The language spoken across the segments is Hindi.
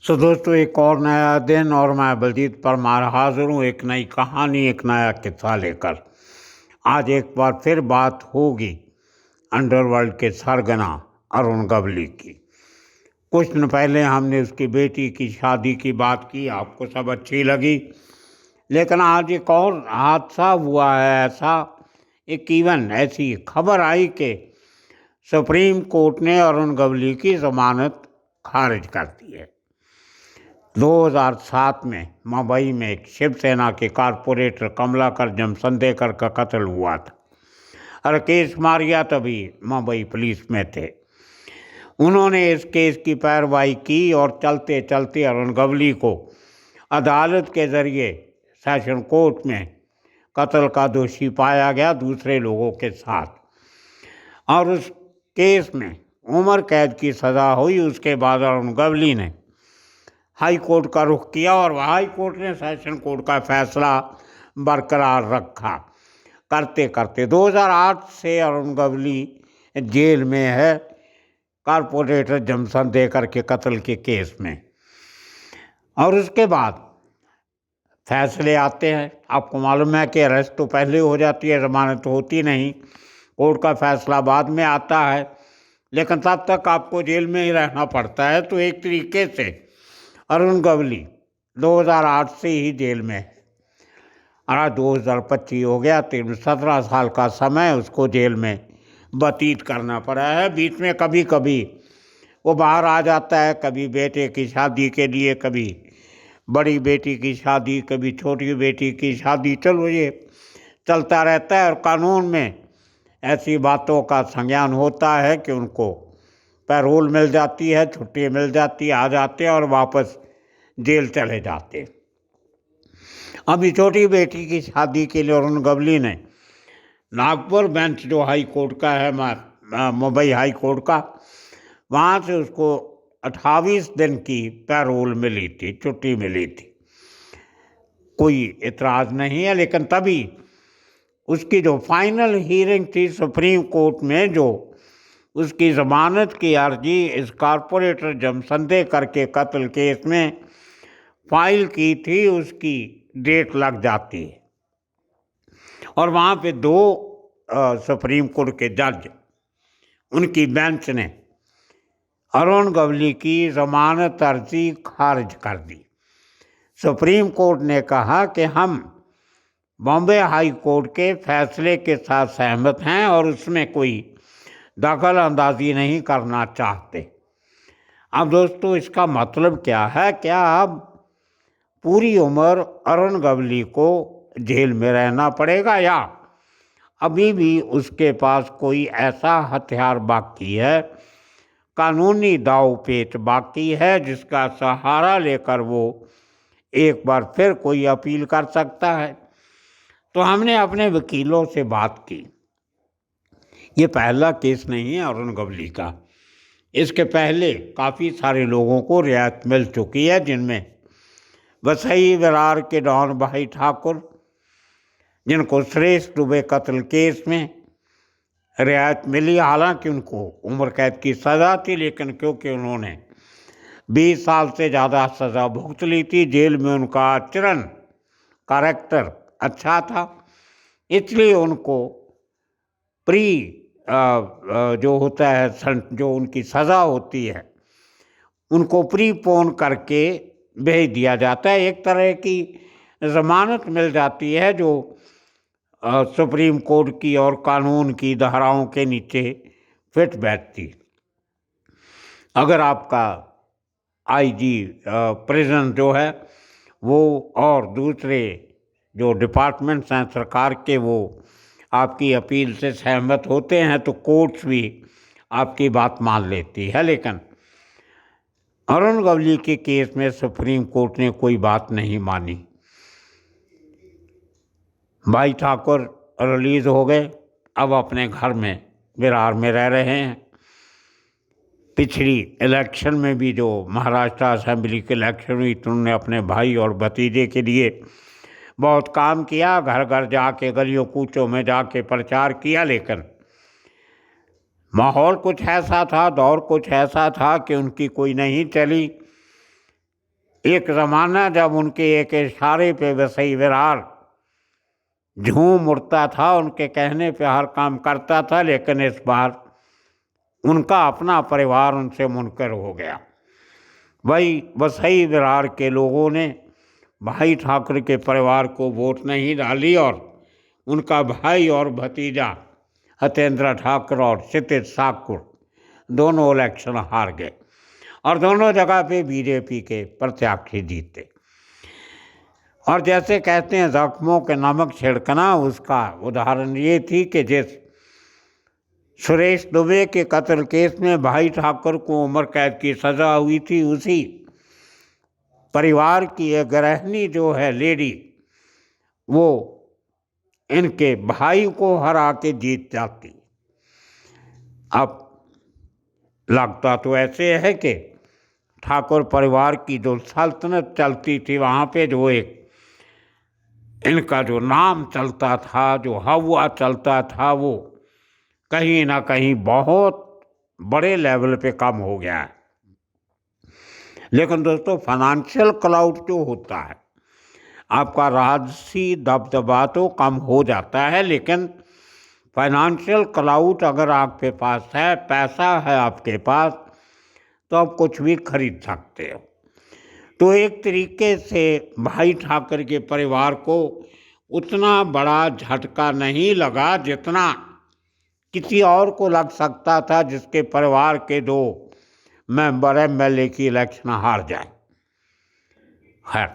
सो दोस्तों, एक और नया दिन और मैं बलजीत परमार हाजिर हूँ एक नई कहानी, एक नया किस्सा लेकर। आज एक बार फिर बात होगी अंडरवर्ल्ड के सरगना अरुण गवली की। कुछ दिन पहले हमने उसकी बेटी की शादी की बात की, आपको सब अच्छी लगी। लेकिन आज एक और हादसा हुआ है ऐसा, ऐसी खबर आई कि सुप्रीम कोर्ट ने अरुण गवली की जमानत खारिज कर दी है। 2007 में मुंबई में एक शिवसेना के कारपोरेटर कमलाकर जमसंदेकर का कत्ल हुआ था। राकेश मारिया तभी मुंबई पुलिस में थे। उन्होंने इस केस की पैरवाई की और चलते चलते अरुण गवली को अदालत के जरिए सेशन कोर्ट में कत्ल का दोषी पाया गया दूसरे लोगों के साथ, और उस केस में उम्र कैद की सज़ा हुई। उसके बाद अरुण गवली ने हाई कोर्ट का रुख किया और हाई कोर्ट ने सेशन कोर्ट का फैसला बरकरार रखा। करते करते 2008 से अरुण गवली जेल में है कारपोरेटर जमसंदेकर के कत्ल के केस में। और उसके बाद फैसले आते हैं। आपको मालूम है कि अरेस्ट तो पहले हो जाती है, जमानत तो होती नहीं, कोर्ट का फैसला बाद में आता है, लेकिन तब तक आपको जेल में ही रहना पड़ता है। तो एक तरीके से अरुण गवली 2008 से ही जेल में है और आज 2025 हो गया। 17 साल का समय उसको जेल में व्यतीत करना पड़ा है। बीच में कभी कभी वो बाहर आ जाता है, कभी बेटे की शादी के लिए, कभी बड़ी बेटी की शादी, कभी छोटी बेटी की शादी। चलो, ये चलता रहता है। और कानून में ऐसी बातों का संज्ञान होता है कि उनको पैरोल मिल जाती है, छुट्टी मिल जाती है, आ जाते हैं और वापस जेल चले जाते। अभी छोटी बेटी की शादी के लिए अरुण गवली ने नागपुर बेंच, जो हाई कोर्ट का है, मुंबई हाई कोर्ट का, वहाँ से उसको 28 दिन की पैरोल मिली थी, छुट्टी मिली थी। कोई इतराज़ नहीं है। लेकिन तभी उसकी जो फाइनल हीयरिंग थी सुप्रीम कोर्ट में, जो उसकी ज़मानत की अर्जी इस कारपोरेटर जमसंदेकर के कत्ल केस में फाइल की थी, उसकी डेट लग जाती है। और वहाँ पे दो सुप्रीम कोर्ट के जज, उनकी बेंच ने अरुण गवली की ज़मानत अर्जी खारिज कर दी। सुप्रीम कोर्ट ने कहा कि हम बॉम्बे हाई कोर्ट के फैसले के साथ सहमत हैं और उसमें कोई दखल अंदाजी नहीं करना चाहते। अब दोस्तों, इसका मतलब क्या है? क्या अब पूरी उम्र अरुण गवली को जेल में रहना पड़ेगा, या अभी भी उसके पास कोई ऐसा हथियार बाकी है, कानूनी दाव पेच बाकी है, जिसका सहारा लेकर वो एक बार फिर कोई अपील कर सकता है? तो हमने अपने वकीलों से बात की। ये पहला केस नहीं है अरुण गवली का। इसके पहले काफ़ी सारे लोगों को रियायत मिल चुकी है, जिनमें वसई विरार के डॉन भाई ठाकुर, जिनको सुरेश दुबे कत्ल केस में रियायत मिली। हालांकि उनको उम्र कैद की सज़ा थी, लेकिन क्योंकि उन्होंने 20 साल से ज़्यादा सज़ा भुगत ली थी, जेल में उनका आचरण, कैरेक्टर अच्छा था, इसलिए उनको जो होता है, जो उनकी सज़ा होती है, उनको प्रीपोन करके भेज दिया जाता है। एक तरह की ज़मानत मिल जाती है जो सुप्रीम कोर्ट की और कानून की धाराओं के नीचे फिट बैठती। अगर आपका आईजी प्रिजन जो है वो और दूसरे जो डिपार्टमेंट्स हैं सरकार के, वो आपकी अपील से सहमत होते हैं तो कोर्ट्स भी आपकी बात मान लेती है। लेकिन अरुण गवली के केस में सुप्रीम कोर्ट ने कोई बात नहीं मानी। भाई ठाकुर रिलीज हो गए, अब अपने घर में विरार में रह रहे हैं। पिछली इलेक्शन में भी जो महाराष्ट्र असेंबली की इलेक्शन हुई तो उन्होंने अपने भाई और भतीजे के लिए बहुत काम किया, घर घर जाके, गलियों कूचों में जाके प्रचार किया। लेकिन माहौल कुछ ऐसा था, दौर कुछ ऐसा था कि उनकी कोई नहीं चली। एक ज़माना जब उनके एक इशारे पे वसई विरार झूम उठता था, उनके कहने पे हर काम करता था, लेकिन इस बार उनका अपना परिवार उनसे मुनकर हो गया। वही वसई विरार के लोगों ने भाई ठाकुर के परिवार को वोट नहीं डाली और उनका भाई और भतीजा हतेंद्र ठाकुर और क्षितिज ठाकुर दोनों इलेक्शन हार गए और दोनों जगह पे बीजेपी के प्रत्याशी जीते। और जैसे कहते हैं जख्मों के नमक छिड़कना, उसका उदाहरण ये थी कि जिस सुरेश दुबे के कत्ल केस में भाई ठाकुर को उम्र कैद की सज़ा हुई थी, उसी परिवार की एक गृहिणी जो है लेडी, वो इनके भाई को हरा के जीत जाती। अब लगता तो ऐसे है कि ठाकुर परिवार की जो सल्तनत चलती थी, वहाँ पे जो एक इनका जो नाम चलता था, जो हवा चलता था, वो कहीं ना कहीं बहुत बड़े लेवल पे कम हो गया है। लेकिन दोस्तों, फाइनेंशियल क्लाउड जो होता है, आपका राजसी दबदबा तो कम हो जाता है, लेकिन फाइनेंशियल क्लाउड अगर आपके पास है, पैसा है आपके पास, तो आप कुछ भी खरीद सकते हो। तो एक तरीके से भाई ठाकर के परिवार को उतना बड़ा झटका नहीं लगा जितना किसी और को लग सकता था, जिसके परिवार के दो मेंबर एमएलए की इलेक्शन हार जाए। खैर,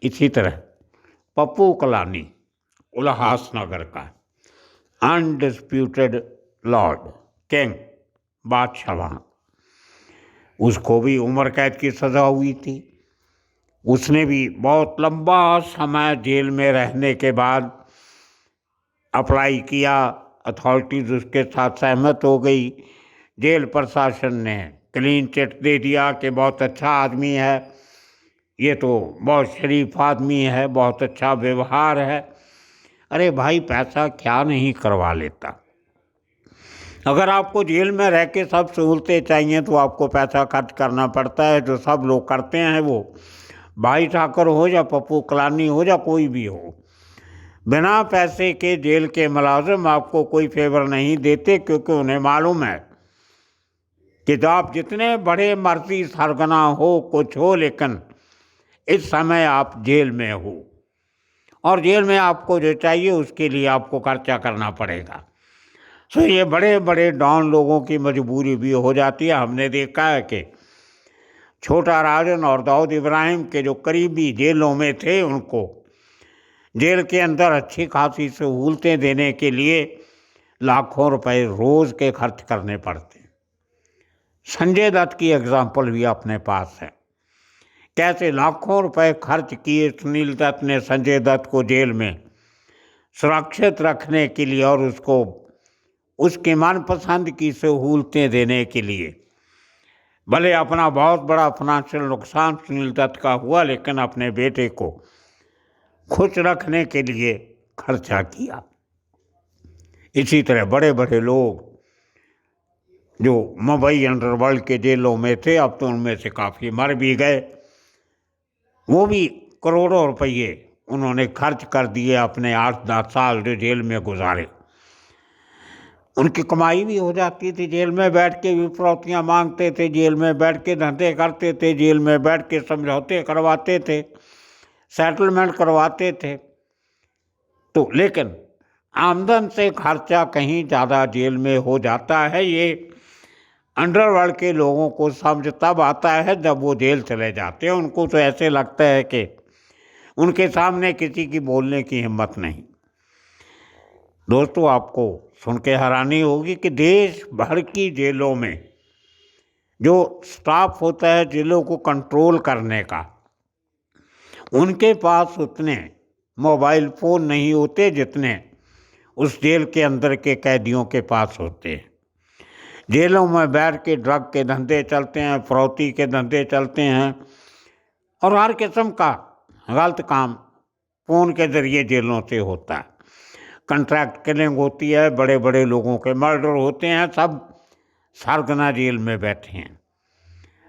इसी तरह पप्पू कलानी उल्लासनगर का अनडिस्प्यूटेड लॉर्ड किंग बादशाह, वहाँ उसको भी उम्र कैद की सज़ा हुई थी। उसने भी बहुत लंबा समय जेल में रहने के बाद अप्लाई किया, अथॉरिटीज़ उसके साथ सहमत हो गई। जेल प्रशासन ने क्लीन चिट दे दिया कि बहुत अच्छा आदमी है, ये तो बहुत शरीफ आदमी है, बहुत अच्छा व्यवहार है। अरे भाई, पैसा क्या नहीं करवा लेता। अगर आपको जेल में रह के सब सहूलतें चाहिए तो आपको पैसा खर्च करना पड़ता है, जो सब लोग करते हैं। वो भाई ठाकुर हो या पप्पू कलानी हो या कोई भी हो, बिना पैसे के जेल के मुलाजिम आपको कोई फेवर नहीं देते, क्योंकि उन्हें मालूम है कि जब आप जितने बड़े मर्जी सरगना हो, कुछ हो, लेकिन इस समय आप जेल में हो और जेल में आपको जो चाहिए उसके लिए आपको खर्चा करना पड़ेगा। तो ये बड़े बड़े डॉन लोगों की मजबूरी भी हो जाती है। हमने देखा है कि छोटा राजन और दाऊद इब्राहिम के जो करीबी जेलों में थे, उनको जेल के अंदर अच्छी खासी सहूलतें देने के लिए लाखों रुपए रोज़ के खर्च करने पड़ते हैं। संजय दत्त की एग्जाम्पल भी अपने पास है, कैसे लाखों रुपए खर्च किए सुनील दत्त ने संजय दत्त को जेल में सुरक्षित रखने के लिए और उसको उसके मनपसंद की सहूलतें देने के लिए। भले अपना बहुत बड़ा फाइनेंशियल नुकसान सुनील दत्त का हुआ, लेकिन अपने बेटे को खुश रखने के लिए खर्चा किया। इसी तरह बड़े बड़े लोग जो मुंबई अंडरवर्ल्ड के जेलों में थे, अब तो उनमें से काफ़ी मर भी गए, वो भी करोड़ों रुपये उन्होंने खर्च कर दिए अपने 8-10 साल जो जेल में गुजारे। उनकी कमाई भी हो जाती थी, जेल में बैठ के विपरौतियाँ मांगते थे, जेल में बैठ के धंधे करते थे, जेल में बैठ के समझौते करवाते थे, सेटलमेंट करवाते थे। तो लेकिन आमदन से खर्चा कहीं ज़्यादा जेल में हो जाता है। ये अंडरवर्ल्ड के लोगों को समझ तब आता है जब वो जेल चले जाते हैं। उनको तो ऐसे लगता है कि उनके सामने किसी की बोलने की हिम्मत नहीं। दोस्तों, आपको सुन के हैरानी होगी कि देश भर की जेलों में जो स्टाफ होता है जेलों को कंट्रोल करने का, उनके पास उतने मोबाइल फ़ोन नहीं होते जितने उस जेल के अंदर के कैदियों के पास होते हैं। जेलों में बैठ के ड्रग के धंधे चलते हैं, फरोती के धंधे चलते हैं और हर किस्म का गलत काम फ़ोन के ज़रिए जेलों से होता है। कंट्रैक्ट किलिंग होती है, बड़े बड़े लोगों के मर्डर होते हैं, सब सरगना जेल में बैठे हैं।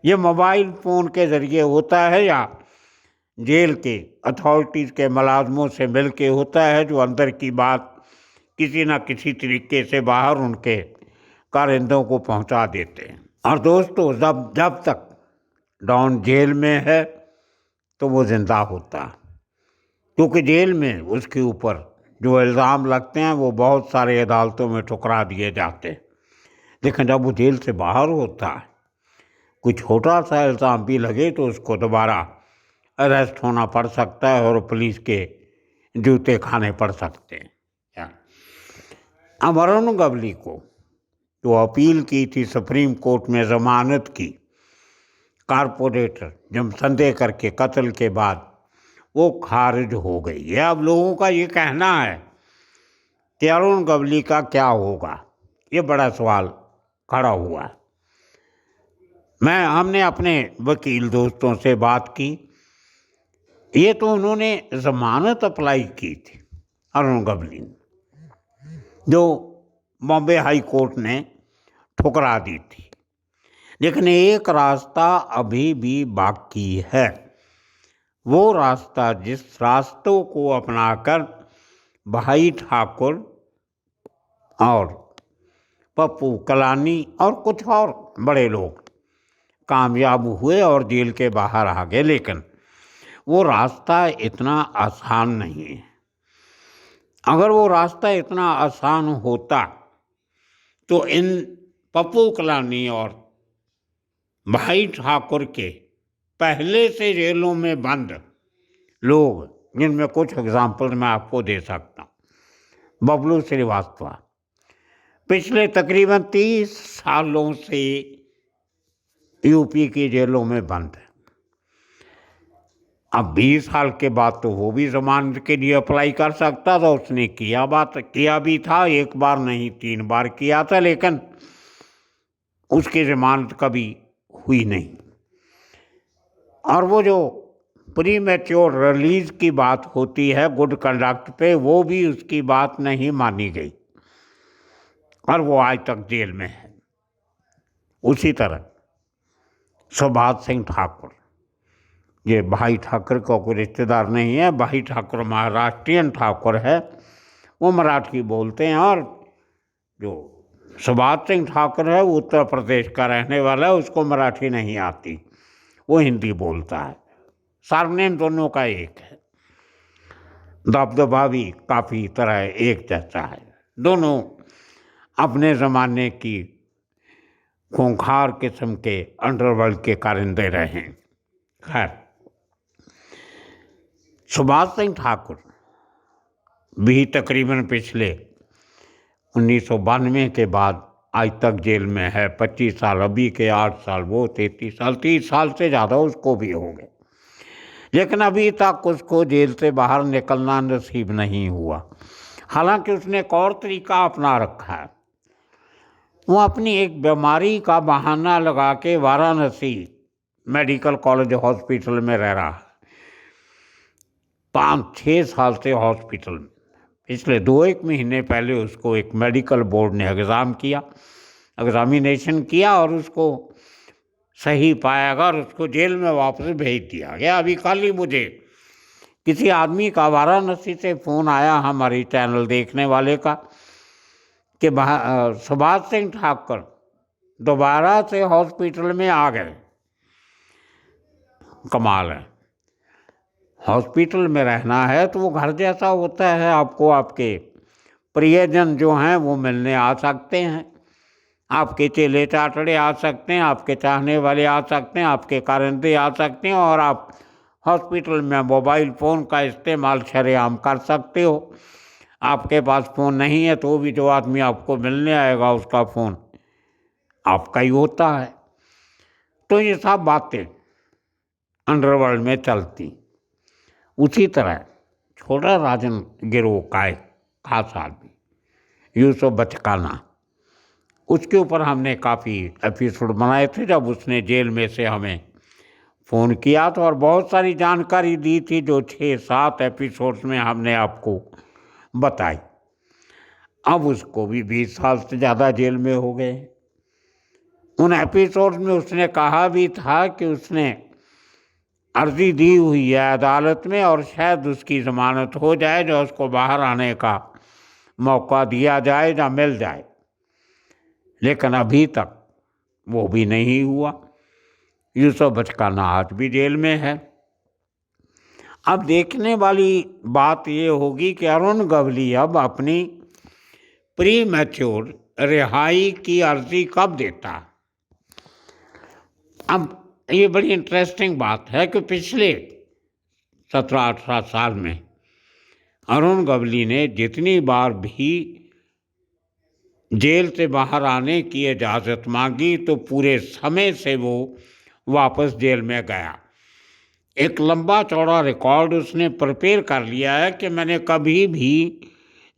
ये मोबाइल फ़ोन के ज़रिए होता है या जेल के अथॉरिटीज़ के मुलाजमों से मिल के होता है, जो अंदर की बात किसी न किसी तरीके से बाहर उनके कारिंदों को पहुंचा देते हैं। और दोस्तों, जब जब तक डॉन जेल में है तो वो जिंदा होता है, क्योंकि जेल में उसके ऊपर जो इल्ज़ाम लगते हैं वो बहुत सारे अदालतों में ठुकरा दिए जाते हैं। लेकिन जब वो जेल से बाहर होता है, कोई छोटा सा इल्ज़ाम भी लगे तो उसको दोबारा अरेस्ट होना पड़ सकता है और पुलिस के जूते खाने पड़ सकते हैं। अब अरुण गवली को जो अपील की थी सुप्रीम कोर्ट में ज़मानत की कारपोरेटर जमसंदेकर के कत्ल के बाद, वो खारिज हो गई है। अब लोगों का ये कहना है कि अरुण गवली का क्या होगा, ये बड़ा सवाल खड़ा हुआ है। हमने अपने वकील दोस्तों से बात की, ये तो उन्होंने ज़मानत अप्लाई की थी अरुण गवली ने, जो बॉम्बे हाई कोर्ट ने ठुकरा दी थी। लेकिन एक रास्ता अभी भी बाकी है। वो रास्ता, जिस रास्तों को अपनाकर भाई ठाकुर और पप्पू कलानी और कुछ और बड़े लोग कामयाब हुए और जेल के बाहर आ गए, लेकिन वो रास्ता इतना आसान नहीं है। अगर वो रास्ता इतना आसान होता तो इन पप्पू कलानी और भाई ठाकुर के पहले से जेलों में बंद लोग, जिनमें कुछ एग्जाम्पल मैं आपको दे सकता हूँ। बबलू श्रीवास्तव पिछले तकरीबन 30 सालों से यूपी की जेलों में बंद है। अब 20 साल के बाद तो वो भी जमानत के लिए अप्लाई कर सकता था, उसने किया भी था, एक बार नहीं 3 बार किया था, लेकिन उसकी जमानत कभी हुई नहीं। और वो जो प्री मैच्योर रिलीज की बात होती है गुड कंडक्ट पे, वो भी उसकी बात नहीं मानी गई और वो आज तक जेल में है। उसी तरह सुभाष सिंह ठाकुर, ये भाई ठाकुर का कोई रिश्तेदार नहीं है, भाई ठाकुर महाराष्ट्रियन ठाकुर है, वो मराठी बोलते हैं, और जो सुभाष सिंह ठाकुर है वो उत्तर प्रदेश का रहने वाला है, उसको मराठी नहीं आती, वो हिंदी बोलता है। सरनेम दोनों का एक है, दबदबा भी काफ़ी तरह एक जैसा है। दोनों अपने ज़माने की खूंखार किस्म के अंडरवर्ल्ड के कारिंदे रहे हैं। खैर, सुभाष सिंह ठाकुर भी तकरीबन पिछले 1992 के बाद आज तक जेल में है। 25 साल अभी के, 8 साल वो, 33 साल, 30 साल से ज़्यादा उसको भी हो गए, लेकिन अभी तक उसको जेल से बाहर निकलना नसीब नहीं हुआ। हालांकि उसने एक और तरीका अपना रखा है, वो अपनी एक बीमारी का बहाना लगा के वाराणसी मेडिकल कॉलेज हॉस्पिटल में रह रहा है। 5-6 साल से हॉस्पिटल में। पिछले 2-1 महीने पहले उसको एक मेडिकल बोर्ड ने एग्जामिनेशन किया और उसको सही पाया गया और उसको जेल में वापस भेज दिया गया। अभी कल ही मुझे किसी आदमी का वाराणसी से फ़ोन आया, हमारी चैनल देखने वाले का, कि सुभाष सिंह ठाकुर दोबारा से हॉस्पिटल में आ गए। कमाल है, हॉस्पिटल में रहना है तो वो घर जैसा होता है, आपको आपके प्रियजन जो हैं वो मिलने आ सकते हैं, आपके चेले चाटड़े आ सकते हैं, आपके चाहने वाले आ सकते हैं, आपके कारिंदे आ सकते हैं, और आप हॉस्पिटल में मोबाइल फ़ोन का इस्तेमाल शरेआम कर सकते हो। आपके पास फ़ोन नहीं है तो भी जो आदमी आपको मिलने आएगा उसका फ़ोन आपका ही होता है। तो ये सब बातें अंडरवर्ल्ड में चलती। उसी तरह छोटा राजन गिरोह का एक खास आदमी यूसुफ बचकाना, उसके ऊपर हमने काफ़ी एपिसोड बनाए थे। जब उसने जेल में से हमें फ़ोन किया तो और बहुत सारी जानकारी दी थी, जो 6-7 एपिसोड्स में हमने आपको बताई। अब उसको भी 20 साल से ज़्यादा जेल में हो गए। उन एपिसोड में उसने कहा भी था कि उसने अर्जी दी हुई है अदालत में और शायद उसकी ज़मानत हो जाए, जो उसको बाहर आने का मौका दिया जाए या मिल जाए, लेकिन अभी तक वो भी नहीं हुआ। यूसुफ बचकाना आज भी जेल में है। अब देखने वाली बात ये होगी कि अरुण गवली अब अपनी प्री मैच्योर रिहाई की अर्जी कब देता है। अब ये बड़ी इंटरेस्टिंग बात है कि पिछले 17-18 साल में अरुण गवली ने जितनी बार भी जेल से बाहर आने की इजाज़त मांगी तो पूरे समय से वो वापस जेल में गया। एक लंबा चौड़ा रिकॉर्ड उसने प्रिपेयर कर लिया है कि मैंने कभी भी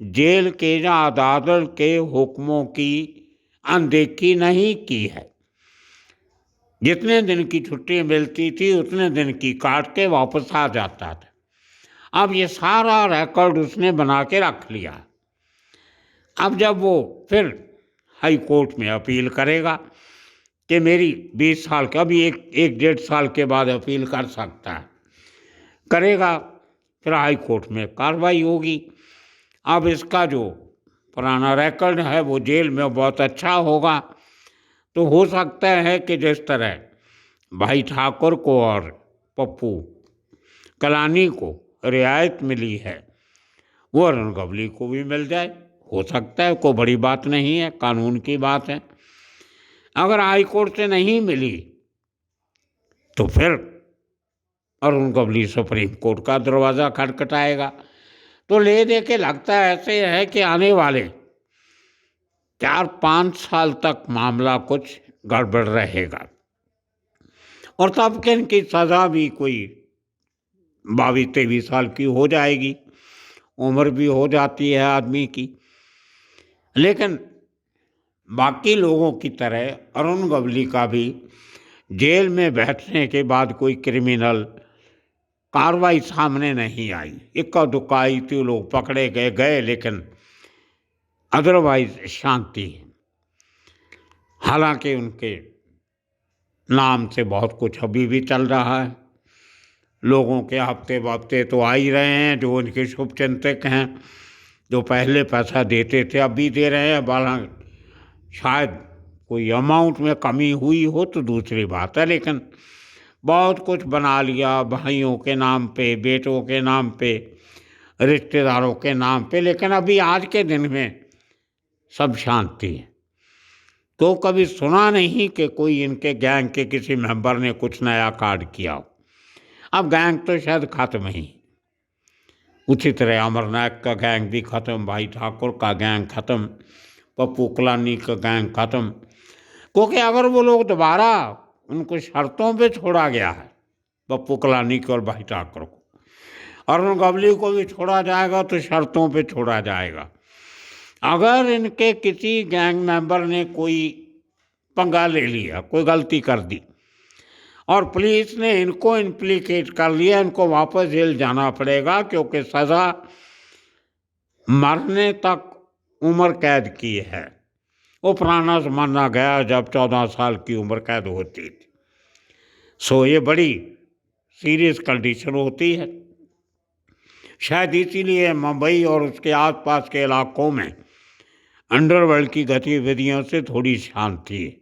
जेल के या अदालत के हुक्मों की अनदेखी नहीं की है। जितने दिन की छुट्टी मिलती थी उतने दिन की काट के वापस आ जाता था। अब ये सारा रिकॉर्ड उसने बना के रख लिया। अब जब वो फिर हाई कोर्ट में अपील करेगा कि मेरी 20 साल का भी एक 1.5 साल के बाद अपील कर सकता है, करेगा, फिर हाई कोर्ट में कार्रवाई होगी। अब इसका जो पुराना रिकॉर्ड है वो जेल में बहुत अच्छा होगा, तो हो सकता है कि जिस तरह भाई ठाकुर को और पप्पू कलानी को रियायत मिली है वो अरुण गवली को भी मिल जाए। हो सकता है, कोई बड़ी बात नहीं है, कानून की बात है। अगर हाई कोर्ट से नहीं मिली तो फिर अरुण गवली सुप्रीम कोर्ट का दरवाज़ा खटखटाएगा। तो ले दे के लगता ऐसे है कि आने वाले 4-5 साल तक मामला कुछ गड़बड़ रहेगा और तब कि इनकी सज़ा भी कोई 22-23 साल की हो जाएगी। उम्र भी हो जाती है आदमी की। लेकिन बाकी लोगों की तरह अरुण गवली का भी जेल में बैठने के बाद कोई क्रिमिनल कार्रवाई सामने नहीं आई। इक्का दुक्का आई थी, लोग पकड़े गए, लेकिन अदरवाइज शांति है। हालांकि उनके नाम से बहुत कुछ अभी भी चल रहा है। लोगों के हफ्ते वफ्ते तो आ ही रहे हैं जो उनके शुभचिंतक हैं, जो पहले पैसा देते थे अब भी दे रहे हैं। बाला शायद कोई अमाउंट में कमी हुई हो तो दूसरी बात है, लेकिन बहुत कुछ बना लिया भाइयों के नाम पे, बेटों के नाम पे, रिश्तेदारों के नाम पे। लेकिन अभी आज के दिन में सब शांति है। तो कभी सुना नहीं कि कोई इनके गैंग के किसी मेंबर ने कुछ नया कांड किया हो। अब गैंग तो शायद खत्म ही। उसी तरह अमरनाथ का गैंग भी खत्म, भाई ठाकुर का गैंग खत्म, पप्पू कलानी का गैंग खत्म। क्योंकि अगर वो लोग दोबारा, उनको शर्तों पे छोड़ा गया है, पप्पू कलानी को और भाई ठाकुर को, अरुण गवली को भी छोड़ा जाएगा तो शर्तों पे छोड़ा जाएगा। अगर इनके किसी गैंग मेंबर ने कोई पंगा ले लिया, कोई गलती कर दी और पुलिस ने इनको इम्प्लीकेट कर लिया, इनको वापस जेल जाना पड़ेगा, क्योंकि सज़ा मरने तक उम्र कैद की है। वो पुराना ज़माना गया जब 14 साल की उम्र कैद होती थी। सो ये बड़ी सीरियस कंडीशन होती है। शायद इसीलिए मुंबई और उसके आसपास के इलाकों में अंडरवर्ल्ड की गतिविधियों से थोड़ी शांति है।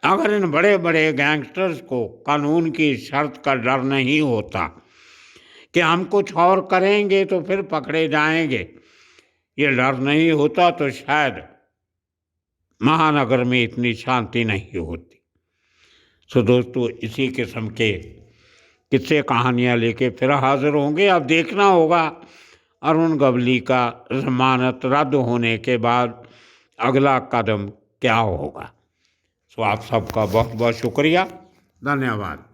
अगर इन बड़े बड़े गैंगस्टर्स को कानून की शर्त का डर नहीं होता कि हम कुछ और करेंगे तो फिर पकड़े जाएंगे, ये डर नहीं होता तो शायद महानगर में इतनी शांति नहीं होती। सो दोस्तों, इसी किस्म के किस्से कहानियाँ लेके फिर हाजिर होंगे। अब देखना होगा अरुण गवली का जमानत रद्द होने के बाद अगला कदम क्या होगा। सो आप सबका बहुत बहुत शुक्रिया, धन्यवाद।